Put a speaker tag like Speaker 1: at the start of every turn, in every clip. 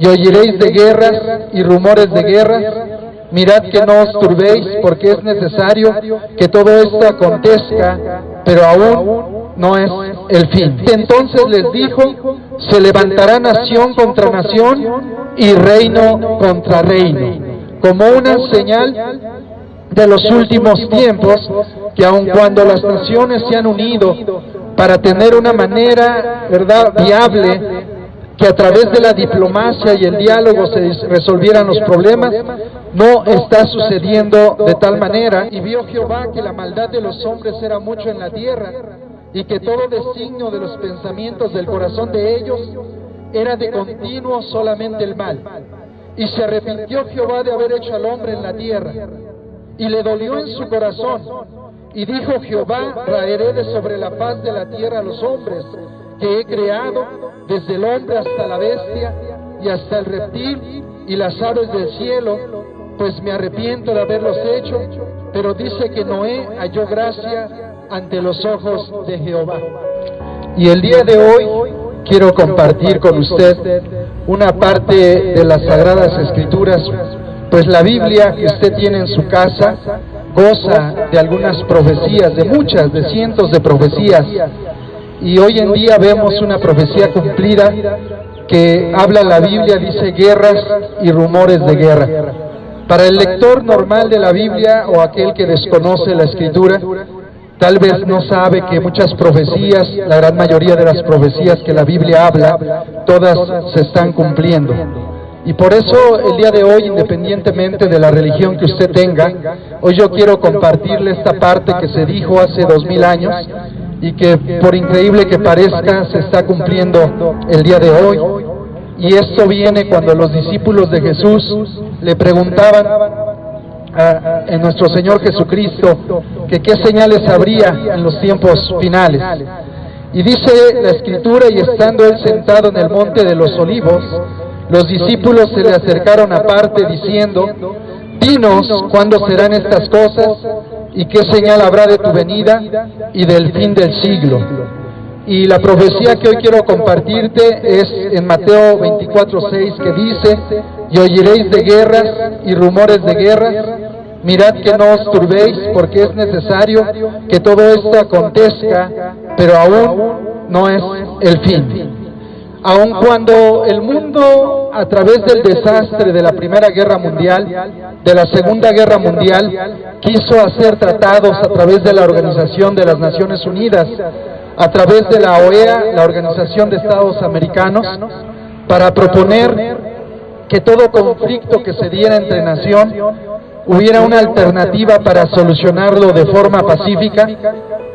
Speaker 1: Y oiréis de guerras y rumores de guerras. Mirad que no os turbéis, porque es necesario que todo esto acontezca, pero aún no es el fin. Entonces les dijo, se levantará nación contra nación y reino contra reino, como una señal de los últimos tiempos, que aun cuando las naciones se han unido para tener una manera, ¿verdad?, viable, que a través de la diplomacia y el diálogo se resolvieran los problemas, no está sucediendo de tal manera. Y vio Jehová que la maldad de los hombres era mucho en la tierra, y que todo designio de los pensamientos del corazón de ellos era de continuo solamente el mal. Y se arrepintió Jehová de haber hecho al hombre en la tierra, y le dolió en su corazón. Y dijo Jehová, raeré de sobre la faz de la tierra a los hombres que he creado, desde el hombre hasta la bestia, y hasta el reptil, y las aves del cielo, pues me arrepiento de haberlos hecho. Pero dice que Noé halló gracia ante los ojos de Jehová. Y el día de hoy quiero compartir con usted una parte de las Sagradas Escrituras, pues la Biblia que usted tiene en su casa goza de algunas profecías, de muchas, de cientos de profecías. Y hoy en día vemos una profecía cumplida que habla la Biblia, dice guerras y rumores de guerra. Para el lector normal de la Biblia o aquel que desconoce la Escritura, tal vez no sabe que muchas profecías, la gran mayoría de las profecías que la Biblia habla, todas se están cumpliendo. Y por eso el día de hoy, independientemente de la religión que usted tenga, hoy yo quiero compartirle esta parte que se dijo hace 2000 años, y que por increíble que parezca se está cumpliendo el día de hoy. Y esto viene cuando los discípulos de Jesús le preguntaban a nuestro Señor Jesucristo que qué señales habría en los tiempos finales. Y dice la Escritura, y estando él sentado en el monte de los olivos, los discípulos se le acercaron aparte diciendo, dinos cuándo serán estas cosas, y qué señal habrá de tu venida y del fin del siglo. Y la profecía que hoy quiero compartirte es en Mateo 24:6, que dice, y oiréis de guerras y rumores de guerras. Mirad que no os turbéis, porque es necesario que todo esto acontezca, pero aún no es el fin. Aun cuando el mundo, a través del desastre de la Primera Guerra Mundial, de la Segunda Guerra Mundial, quiso hacer tratados a través de la Organización de las Naciones Unidas, a través de la OEA, la Organización de Estados Americanos, para proponer que todo conflicto que se diera entre nación hubiera una alternativa para solucionarlo de forma pacífica.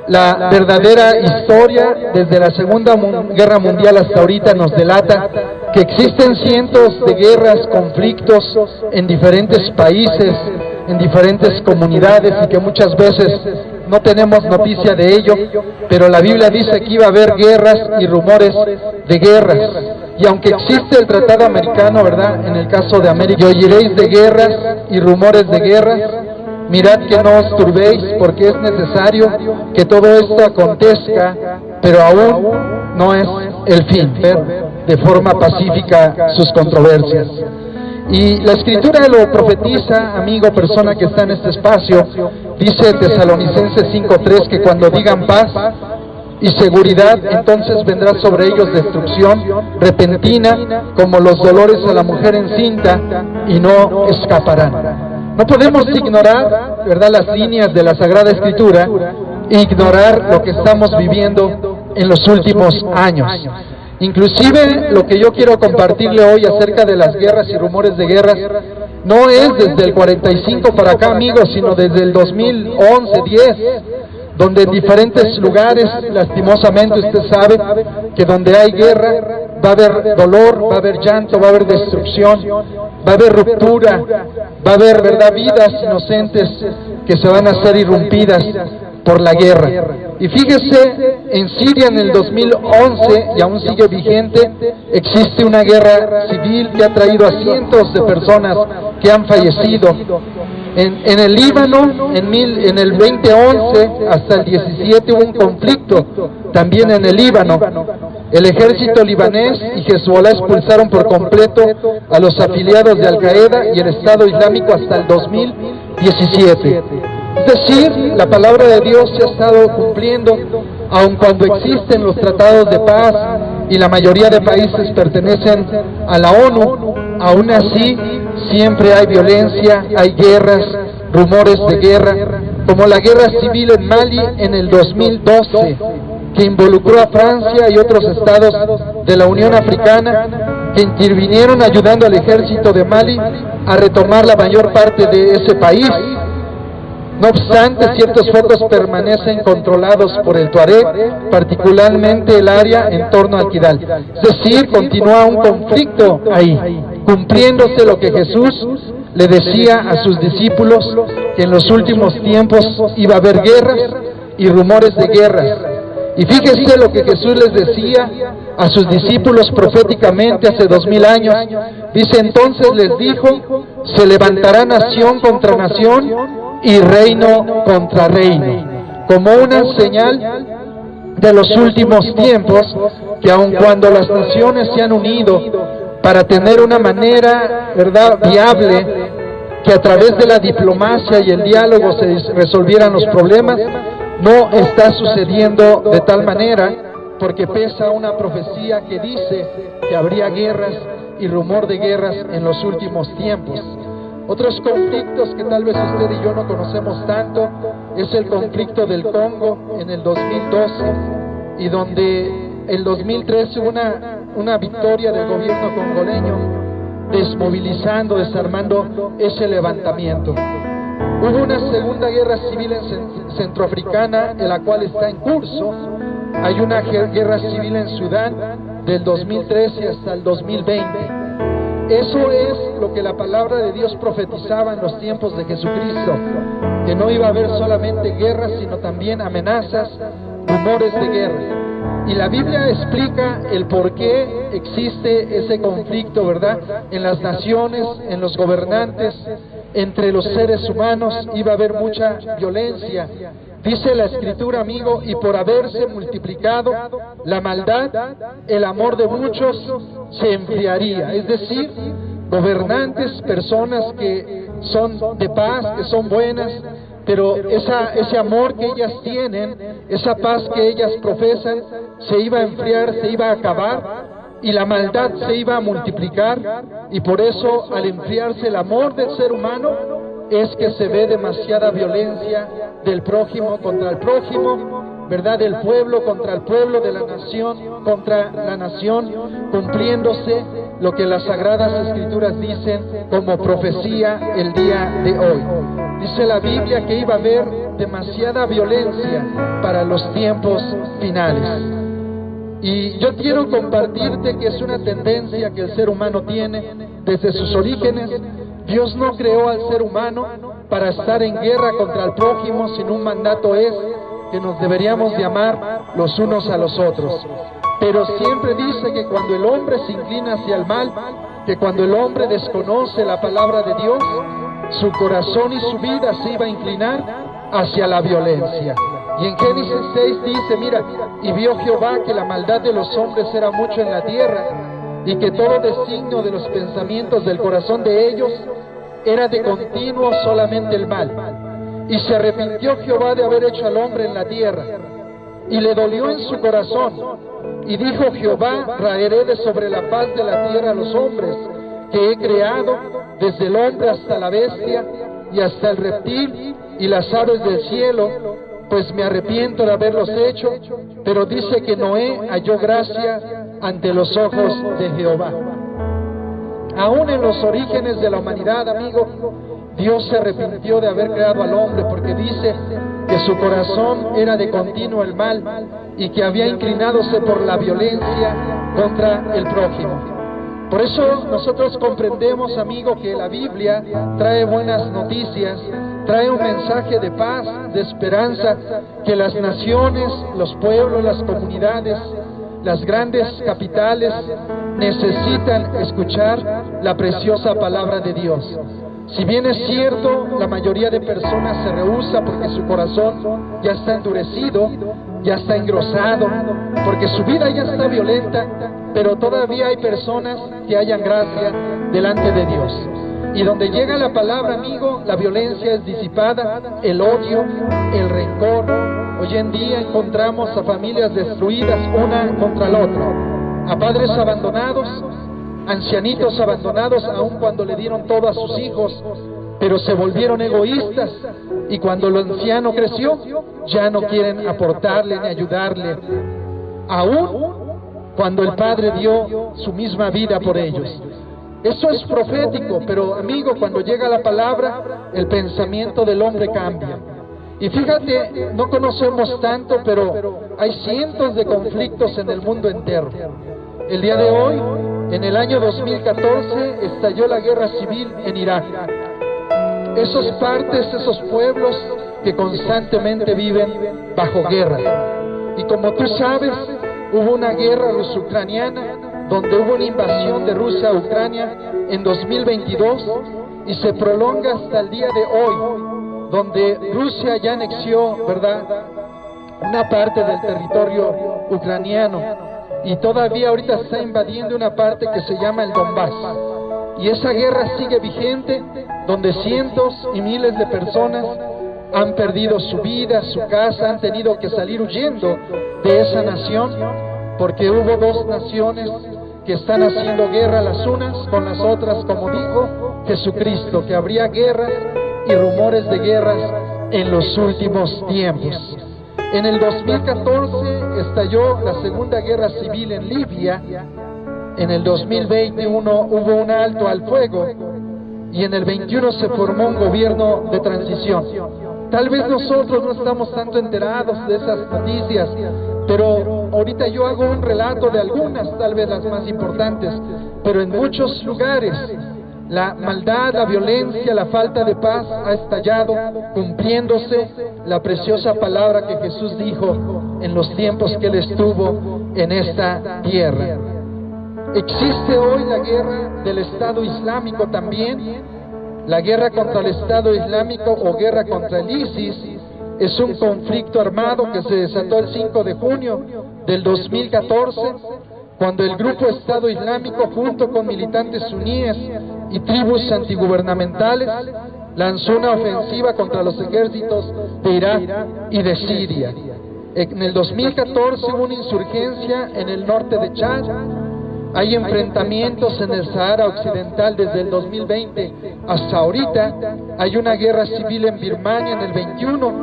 Speaker 1: La verdadera historia desde la Segunda Guerra Mundial hasta ahorita nos delata que existen cientos de guerras, conflictos en diferentes países, en diferentes comunidades, y que muchas veces no tenemos noticia de ello, pero la Biblia dice que iba a haber guerras y rumores de guerras. Y aunque existe el Tratado Americano, ¿verdad?, en el caso de América, y oiréis de guerras y rumores de guerras. Mirad que no os turbéis, porque es necesario que todo esto acontezca, pero aún no es el fin, ver de forma pacífica sus controversias. Y la Escritura lo profetiza, amigo, persona que está en este espacio. Dice Tesalonicenses 5:3 que cuando digan paz y seguridad, entonces vendrá sobre ellos destrucción repentina, como los dolores a la mujer encinta, y no escaparán. No podemos ignorar, ¿verdad?, las líneas de la Sagrada Escritura, e ignorar lo que estamos viviendo en los últimos años. Inclusive lo que yo quiero compartirle hoy acerca de las guerras y rumores de guerras, no es desde el 45 para acá, amigos, sino desde el 2011, 10, donde en diferentes lugares, lastimosamente usted sabe que donde hay guerra va a haber dolor, va a haber llanto, va a haber destrucción, va a haber ruptura, va a haber, ¿verdad?, vidas inocentes que se van a ser irrumpidas por la guerra. Y fíjese, en Siria en el 2011, y aún sigue vigente, existe una guerra civil que ha traído a cientos de personas que han fallecido. En el Líbano, en el 2011 hasta el 17 hubo un conflicto, también en el Líbano. El ejército libanés y Hezbollah expulsaron por completo a los afiliados de Al-Qaeda y el Estado Islámico hasta el 2017. Es decir, la palabra de Dios se ha estado cumpliendo, aun cuando existen los tratados de paz y la mayoría de países pertenecen a la ONU, aún así siempre hay violencia, hay guerras, rumores de guerra, como la guerra civil en Mali en el 2012, que involucró a Francia y otros estados de la Unión Africana, que intervinieron ayudando al ejército de Mali a retomar la mayor parte de ese país. No obstante, ciertos focos permanecen controlados por el Tuareg, particularmente el área en torno al Kidal. Es decir, continúa un conflicto ahí, cumpliéndose lo que Jesús le decía a sus discípulos, que en los últimos tiempos iba a haber guerras y rumores de guerras. Y fíjese lo que Jesús les decía a sus discípulos proféticamente hace 2000 años. Dice, entonces les dijo, se levantará nación contra nación y reino contra reino, como una señal de los últimos tiempos, que aun cuando las naciones se han unido para tener una manera, ¿verdad?, viable, que a través de la diplomacia y el diálogo se resolvieran los problemas, no está sucediendo de tal manera, porque pesa una profecía que dice que habría guerras y rumor de guerras en los últimos tiempos. Otros conflictos que tal vez usted y yo no conocemos tanto es el conflicto del Congo en el 2012, y donde el 2013 hubo una victoria del gobierno congoleño, desmovilizando, desarmando ese levantamiento. Hubo una segunda guerra civil en centroafricana, en la cual está en curso. Hay una guerra civil en Sudán del 2013 hasta el 2020. Eso es lo que la palabra de Dios profetizaba en los tiempos de Jesucristo, que no iba a haber solamente guerras, sino también amenazas, rumores de guerra. Y la Biblia explica el por qué existe ese conflicto, ¿verdad?, en las naciones, en los gobernantes, entre los seres humanos iba a haber mucha violencia. Dice la Escritura, amigo, y por haberse multiplicado la maldad, el amor de muchos se enfriaría. Es decir, gobernantes, personas que son de paz, que son buenas, pero ese amor que ellas tienen, esa paz que ellas profesan, se iba a enfriar, se iba a acabar, y la maldad se iba a multiplicar, y por eso al enfriarse el amor del ser humano es que se ve demasiada violencia del prójimo contra el prójimo, ¿verdad?, del pueblo contra el pueblo, de la nación contra la nación, cumpliéndose lo que las Sagradas Escrituras dicen como profecía el día de hoy. Dice la Biblia que iba a haber demasiada violencia para los tiempos finales. Y yo quiero compartirte que es una tendencia que el ser humano tiene desde sus orígenes. Dios no creó al ser humano para estar en guerra contra el prójimo, sino un mandato es que nos deberíamos de amar los unos a los otros. Pero siempre dice que cuando el hombre se inclina hacia el mal, que cuando el hombre desconoce la palabra de Dios, su corazón y su vida se iba a inclinar hacia la violencia. Y en Génesis 6 dice, mira, y vio Jehová que la maldad de los hombres era mucho en la tierra, y que todo designio de los pensamientos del corazón de ellos era de continuo solamente el mal. Y se arrepintió Jehová de haber hecho al hombre en la tierra, y le dolió en su corazón, y dijo Jehová, raeré de sobre la faz de la tierra a los hombres que he creado, desde el hombre hasta la bestia, y hasta el reptil, y las aves del cielo, pues me arrepiento de haberlos hecho. Pero dice que Noé halló gracia ante los ojos de Jehová. Aún en los orígenes de la humanidad, amigo, Dios se arrepintió de haber creado al hombre, porque dice que su corazón era de continuo el mal y que había inclinadose por la violencia contra el prójimo. Por eso nosotros comprendemos, amigo, que la Biblia trae buenas noticias, trae un mensaje de paz, de esperanza, que las naciones, los pueblos, las comunidades, las grandes capitales necesitan escuchar la preciosa palabra de Dios. Si bien es cierto, la mayoría de personas se rehúsa porque su corazón ya está endurecido, ya está engrosado, porque su vida ya está violenta, pero todavía hay personas que hallan gracia delante de Dios. Y donde llega la palabra, amigo, la violencia es disipada, el odio, el rencor. Hoy en día encontramos a familias destruidas una contra la otra, a padres abandonados, ancianitos abandonados aun cuando le dieron todo a sus hijos, pero se volvieron egoístas, y cuando el anciano creció ya no quieren aportarle ni ayudarle, aun cuando el padre dio su misma vida por ellos. Eso es profético, pero amigo, cuando llega la palabra, el pensamiento del hombre cambia. Y fíjate, no conocemos tanto, pero hay cientos de conflictos en el mundo entero. El día de hoy, en el año 2014, estalló la guerra civil en Irak. Esos partes, esos pueblos que constantemente viven bajo guerra. Y como tú sabes, hubo una guerra ruso-ucraniana, donde hubo una invasión de Rusia a Ucrania en 2022 y se prolonga hasta el día de hoy, donde Rusia ya anexió, ¿verdad?, una parte del territorio ucraniano, y todavía ahorita está invadiendo una parte que se llama el Donbass. Y esa guerra sigue vigente, donde cientos y miles de personas han perdido su vida, su casa, han tenido que salir huyendo de esa nación, porque hubo dos naciones que están haciendo guerra las unas con las otras, como dijo Jesucristo, que habría guerras y rumores de guerras en los últimos tiempos. En el 2014 estalló la Segunda Guerra Civil en Libia. En el 2021 hubo un alto al fuego, y en el 21 se formó un gobierno de transición. Tal vez nosotros no estamos tanto enterados de esas noticias, pero ahorita yo hago un relato de algunas, tal vez las más importantes, pero en muchos lugares la maldad, la violencia, la falta de paz ha estallado, cumpliéndose la preciosa palabra que Jesús dijo en los tiempos que Él estuvo en esta tierra. Existe hoy la guerra del Estado Islámico también. La guerra contra el Estado Islámico o guerra contra el ISIS es un conflicto armado que se desató el 5 de junio del 2014, cuando el grupo Estado Islámico, junto con militantes suníes y tribus antigubernamentales, lanzó una ofensiva contra los ejércitos de Irak y de Siria. En el 2014 hubo una insurgencia en el norte de Chad. Hay enfrentamientos en el Sahara Occidental desde el 2020 hasta ahorita. Hay una guerra civil en Birmania en el 21.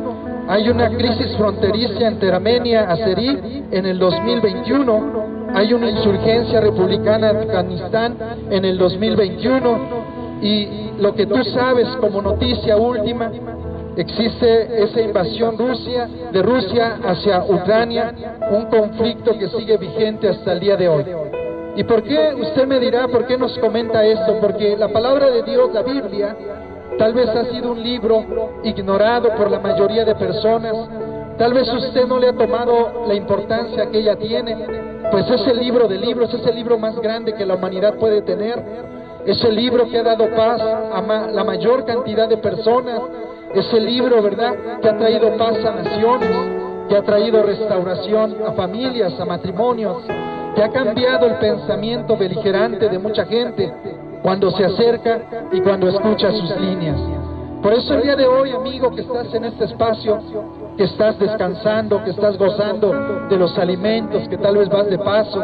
Speaker 1: Hay una crisis fronteriza entre Armenia y Azerí en el 2021. Hay una insurgencia republicana en Afganistán en el 2021. Y lo que tú sabes como noticia última, existe esa invasión de Rusia hacia Ucrania, un conflicto que sigue vigente hasta el día de hoy. ¿Y por qué? Usted me dirá, ¿por qué nos comenta esto? Porque la palabra de Dios, la Biblia, tal vez ha sido un libro ignorado por la mayoría de personas. Tal vez usted no le ha tomado la importancia que ella tiene, pues es el libro de libros, es el libro más grande que la humanidad puede tener. Es el libro que ha dado paz a la mayor cantidad de personas. Es el libro, ¿verdad?, que ha traído paz a naciones, que ha traído restauración a familias, a matrimonios, que ha cambiado el pensamiento beligerante de mucha gente cuando se acerca y cuando escucha sus líneas. Por eso el día de hoy, amigo, que estás en este espacio, que estás descansando, que estás gozando de los alimentos, que tal vez vas de paso,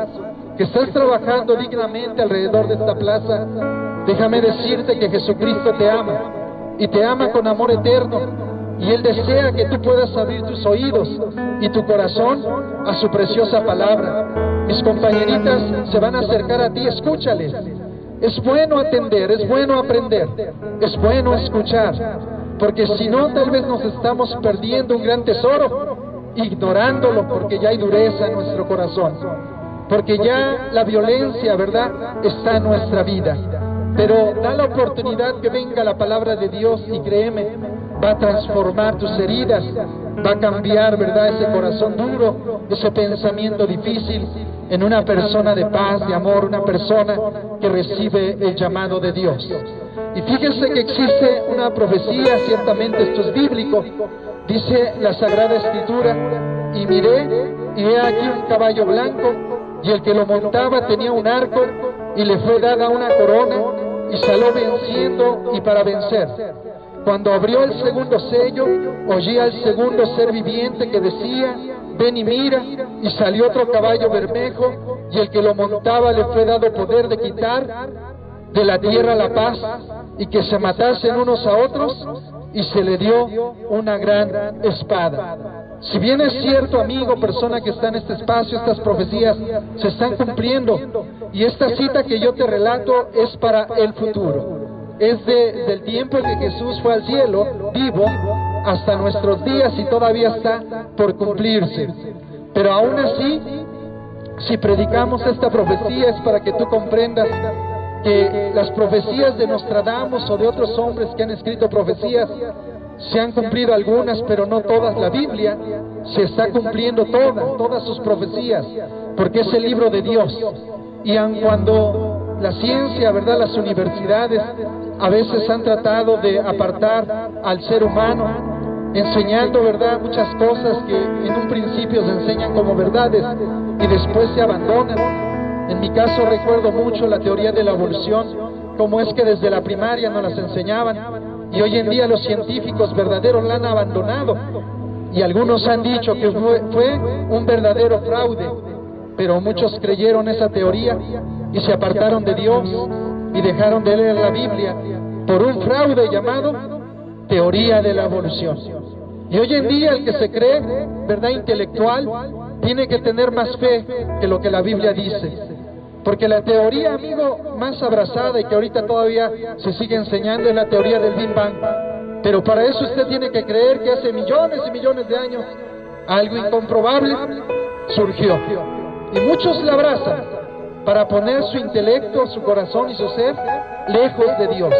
Speaker 1: que estás trabajando dignamente alrededor de esta plaza, déjame decirte que Jesucristo te ama, y te ama con amor eterno, y Él desea que tú puedas abrir tus oídos y tu corazón a su preciosa palabra. Mis compañeritas se van a acercar a ti, escúchales. Es bueno atender, es bueno aprender, es bueno escuchar, porque si no, tal vez nos estamos perdiendo un gran tesoro, ignorándolo, porque ya hay dureza en nuestro corazón, porque ya la violencia, ¿verdad?, está en nuestra vida. Pero da la oportunidad que venga la palabra de Dios y créeme, va a transformar tus heridas, va a cambiar, ¿verdad?, ese corazón duro, ese pensamiento difícil, en una persona de paz, de amor, una persona que recibe el llamado de Dios. Y fíjense que existe una profecía, ciertamente esto es bíblico, dice la Sagrada Escritura: y miré, y he aquí un caballo blanco, y el que lo montaba tenía un arco, y le fue dada una corona, y salió venciendo y para vencer. Cuando abrió el segundo sello, oí al segundo ser viviente que decía: ven y mira, y salió otro caballo bermejo, y el que lo montaba le fue dado poder de quitar de la tierra la paz, y que se matasen unos a otros, y se le dio una gran espada. Si bien es cierto, amigo, persona que está en este espacio, estas profecías se están cumpliendo, y esta cita que yo te relato es para el futuro. Es desde el tiempo en que Jesús fue al cielo, vivo, hasta nuestros días, y todavía está por cumplirse. Pero aún así, si predicamos esta profecía, es para que tú comprendas que las profecías de Nostradamus o de otros hombres que han escrito profecías, se han cumplido algunas, pero no todas. La Biblia se está cumpliendo todas sus profecías, porque es el libro de Dios. Y aun cuando la ciencia, ¿verdad?, las universidades a veces han tratado de apartar al ser humano, enseñando, ¿verdad?, muchas cosas que en un principio se enseñan como verdades y después se abandonan. En mi caso recuerdo mucho la teoría de la evolución, como es que desde la primaria nos las enseñaban, y hoy en día los científicos verdaderos la han abandonado, y algunos han dicho que fue un verdadero fraude, pero muchos creyeron esa teoría y se apartaron de Dios y dejaron de leer la Biblia por un fraude llamado teoría de la evolución. Y hoy en día el que se cree, ¿verdad?, intelectual, tiene que tener más fe que lo que la Biblia dice. Porque la teoría, amigo, más abrazada y que ahorita todavía se sigue enseñando es la teoría del Big Bang. Pero para eso usted tiene que creer que hace millones y millones de años algo incomprobable surgió. Y muchos la abrazan para poner su intelecto, su corazón y su ser lejos de Dios.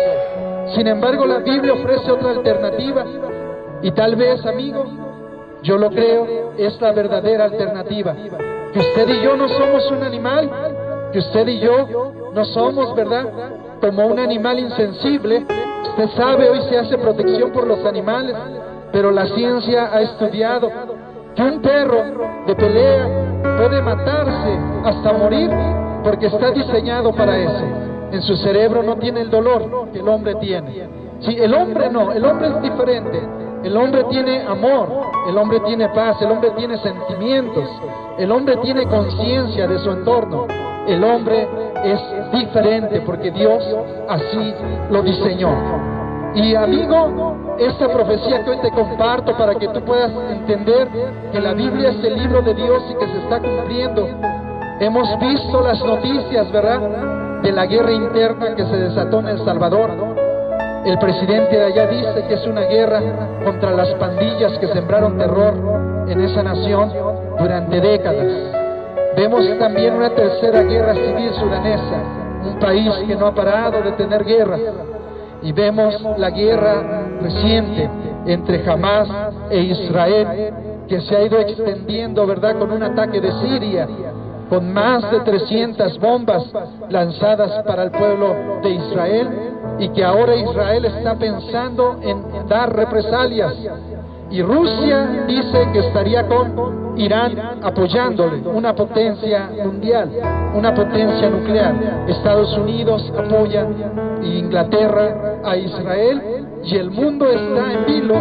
Speaker 1: Sin embargo, la Biblia ofrece otra alternativa, y tal vez, amigo, yo lo creo, es la verdadera alternativa. Que usted y yo no somos un animal, que usted y yo no somos, ¿verdad?, como un animal insensible. Usted sabe, hoy se hace protección por los animales, pero la ciencia ha estudiado que un perro de pelea puede matarse hasta morir porque está diseñado para eso. En su cerebro no tiene el dolor que el hombre tiene. Sí, el hombre no, el hombre es diferente. El hombre tiene amor, el hombre tiene paz, el hombre tiene sentimientos, el hombre tiene conciencia de su entorno. El hombre es diferente porque Dios así lo diseñó. Y amigo, esta profecía que hoy te comparto para que tú puedas entender que la Biblia es el libro de Dios y que se está cumpliendo. Hemos visto las noticias, ¿verdad?, de la guerra interna que se desató en El Salvador. El presidente de allá dice que es una guerra contra las pandillas que sembraron terror en esa nación durante décadas. Vemos también una tercera guerra civil sudanesa, un país que no ha parado de tener guerras. Y vemos la guerra reciente entre Hamas e Israel, que se ha ido extendiendo, ¿verdad?, con un ataque de Siria, con más de 300 bombas lanzadas para el pueblo de Israel, y que ahora Israel está pensando en dar represalias. Y Rusia dice que estaría con Irán apoyándole, una potencia mundial, una potencia nuclear. Estados Unidos apoya, Inglaterra a Israel, y el mundo está en vilo.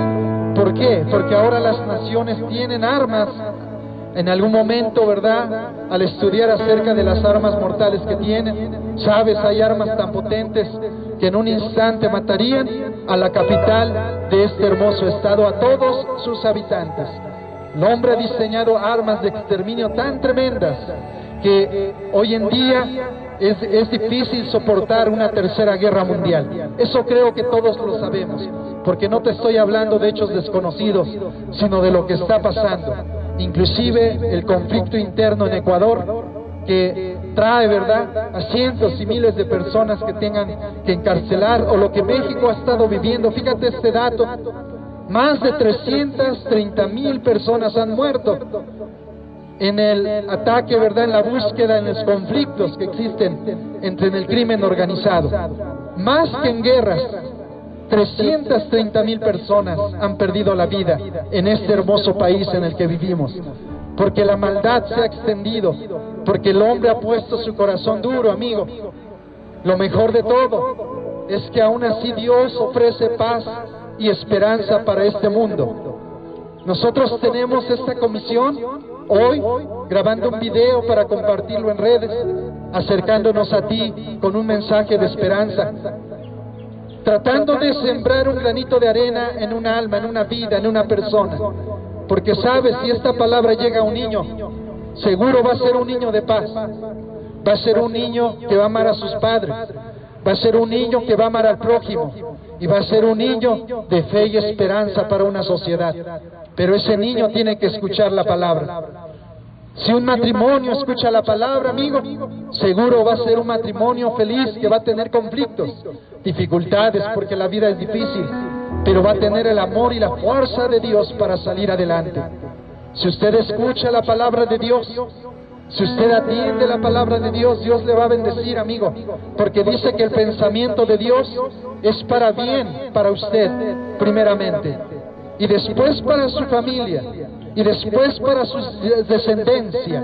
Speaker 1: ¿Por qué? Porque ahora las naciones tienen armas. En algún momento, ¿verdad?, al estudiar acerca de las armas mortales que tienen, sabes, hay armas tan potentes que en un instante matarían a la capital de este hermoso estado, a todos sus habitantes. El hombre ha diseñado armas de exterminio tan tremendas que hoy en día es difícil soportar una tercera guerra mundial. Eso creo que todos lo sabemos, porque no te estoy hablando de hechos desconocidos, sino de lo que está pasando. Inclusive el conflicto interno en Ecuador, que trae, ¿verdad?, a cientos y miles de personas que tengan que encarcelar, o lo que México ha estado viviendo. Fíjate este dato, más de 330,000 personas han muerto en el ataque, ¿verdad?, en la búsqueda, en los conflictos que existen en el crimen organizado. Más que en guerras, 330,000 personas han perdido la vida en este hermoso país en el que vivimos, porque la maldad se ha extendido, porque el hombre ha puesto su corazón duro, amigo. Lo mejor de todo es que aún así Dios ofrece paz y esperanza para este mundo. Nosotros tenemos esta comisión hoy, grabando un video para compartirlo en redes, acercándonos a ti con un mensaje de esperanza, tratando de sembrar un granito de arena en un alma, en una vida, en una persona. Porque sabes, si esta palabra llega a un niño, seguro va a ser un niño de paz, va a ser un niño que va a amar a sus padres, va a ser un niño que va a amar al prójimo, y va a ser un niño de fe y esperanza para una sociedad. Pero ese niño tiene que escuchar la palabra. Si un matrimonio escucha la palabra, amigo, seguro va a ser un matrimonio feliz, que va a tener conflictos, dificultades, porque la vida es difícil, pero va a tener el amor y la fuerza de Dios para salir adelante. Si usted escucha la palabra de Dios, si usted atiende la palabra de Dios, Dios le va a bendecir, amigo, porque dice que el pensamiento de Dios es para bien, para usted, primeramente, y después para su familia, y después para su descendencia,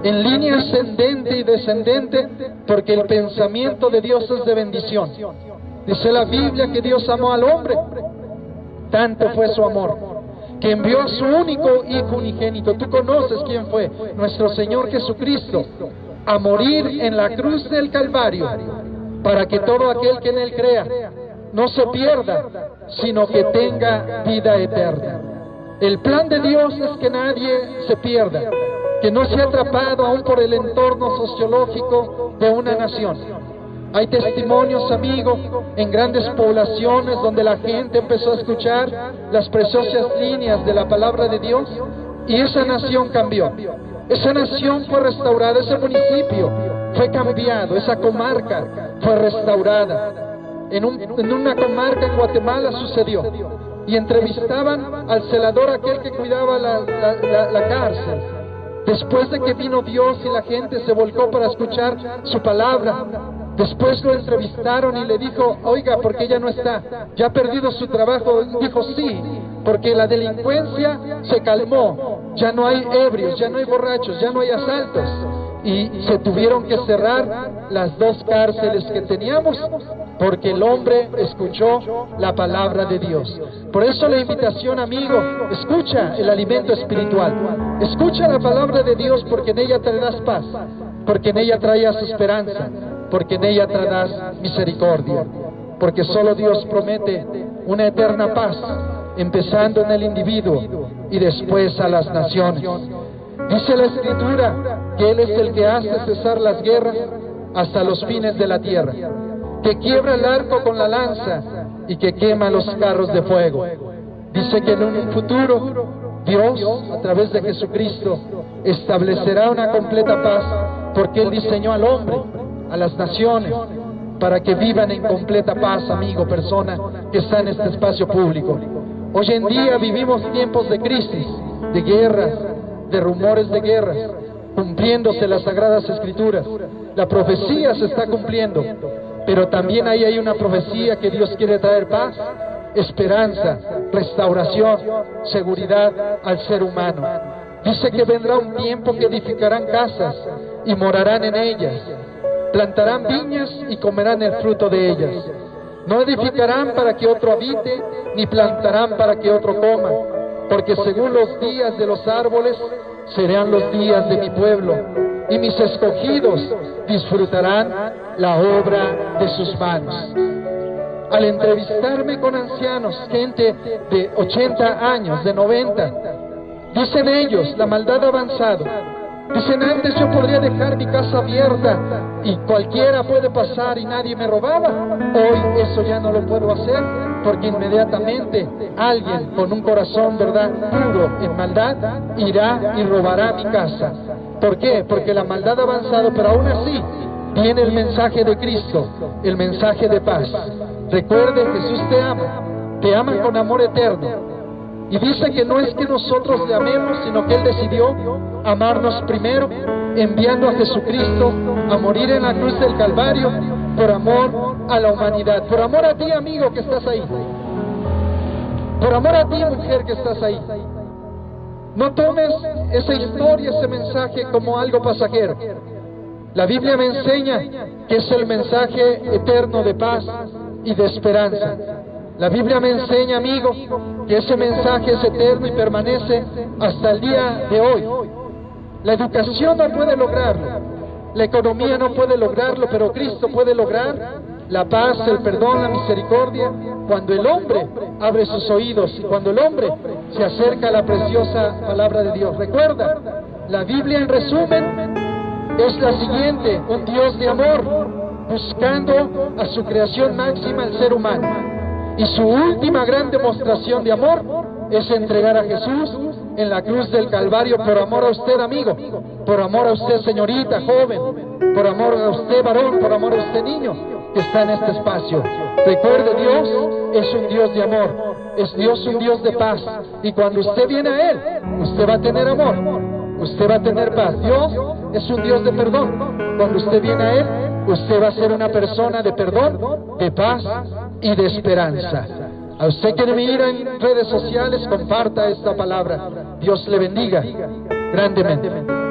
Speaker 1: en línea ascendente y descendente, porque el pensamiento de Dios es de bendición. Dice la Biblia que Dios amó al hombre, tanto fue su amor, que envió a su único Hijo unigénito. Tú conoces quién fue, nuestro Señor Jesucristo, a morir en la cruz del Calvario, para que todo aquel que en Él crea no se pierda, sino que tenga vida eterna. El plan de Dios es que nadie se pierda, que no sea atrapado aún por el entorno sociológico de una nación. Hay testimonios, amigo, en grandes poblaciones donde la gente empezó a escuchar las preciosas líneas de la palabra de Dios, y esa nación cambió. Esa nación fue restaurada, ese municipio fue cambiado, esa comarca fue restaurada. En una comarca en Guatemala sucedió, y entrevistaban al celador, aquel que cuidaba la cárcel. Después de que vino Dios y la gente se volcó para escuchar su palabra, después lo entrevistaron y le dijo: oiga, ¿por qué ya no está? ¿Ya ha perdido su trabajo? Dijo: sí, porque la delincuencia se calmó, ya no hay ebrios, ya no hay borrachos, ya no hay asaltos. Y se tuvieron que cerrar las 2 cárceles que teníamos, porque el hombre escuchó la palabra de Dios. Por eso la invitación, amigo, escucha el alimento espiritual, escucha la palabra de Dios, porque en ella traerás paz, porque en ella traerás esperanza, porque en ella traerás misericordia, porque solo Dios promete una eterna paz, empezando en el individuo y después a las naciones. Dice la Escritura que Él es el que hace cesar las guerras hasta los fines de la tierra, que quiebra el arco con la lanza y que quema los carros de fuego. Dice que en un futuro Dios, a través de Jesucristo, establecerá una completa paz, porque Él diseñó al hombre, a las naciones, para que vivan en completa paz, amigo, persona que está en este espacio público. Hoy en día vivimos tiempos de crisis, de guerras, de rumores de guerras, cumpliéndose las Sagradas Escrituras. La profecía se está cumpliendo, pero también ahí hay una profecía que Dios quiere traer paz, esperanza, restauración, seguridad al ser humano. Dice que vendrá un tiempo que edificarán casas y morarán en ellas, plantarán viñas y comerán el fruto de ellas. No edificarán para que otro habite, ni plantarán para que otro coma, porque según los días de los árboles serán los días de mi pueblo, y mis escogidos disfrutarán la obra de sus manos. Al entrevistarme con ancianos, gente de 80 años, de 90, dicen ellos: la maldad ha avanzado. Dicen: antes yo podría dejar mi casa abierta y cualquiera puede pasar y nadie me robaba. Hoy eso ya no lo puedo hacer, porque inmediatamente alguien con un corazón, verdad, puro en maldad, irá y robará mi casa. ¿Por qué? Porque la maldad ha avanzado, pero aún así viene el mensaje de Cristo, el mensaje de paz. Recuerde, Jesús te ama con amor eterno, Y dice que no es que nosotros le amemos, sino que Él decidió amarnos primero, enviando a Jesucristo a morir en la cruz del Calvario por amor a la humanidad, por amor a ti, amigo, que estás ahí, por amor a ti, mujer, que estás ahí. No tomes esa historia, ese mensaje como algo pasajero. La Biblia me enseña que es el mensaje eterno de paz y de esperanza. La Biblia me enseña, amigo, que ese mensaje es eterno y permanece hasta el día de hoy. La educación no puede lograrlo, la economía no puede lograrlo, pero Cristo puede lograr la paz, el perdón, la misericordia, cuando el hombre abre sus oídos y cuando el hombre se acerca a la preciosa palabra de Dios. Recuerda, la Biblia en resumen es la siguiente: un Dios de amor buscando a su creación máxima, el ser humano. Y su última gran demostración de amor es entregar a Jesús en la cruz del Calvario por amor a usted, amigo, por amor a usted, señorita, joven, por amor a usted, varón, por amor a usted, niño, que está en este espacio. Recuerde, Dios es un Dios de amor, es Dios un Dios de paz. Y cuando usted viene a Él, usted va a tener amor, usted va a tener paz. Dios es un Dios de perdón. Cuando usted viene a Él, usted va a ser una persona de perdón, de paz y de esperanza. A usted que me mira en redes sociales, comparta esta palabra. Dios le bendiga grandemente.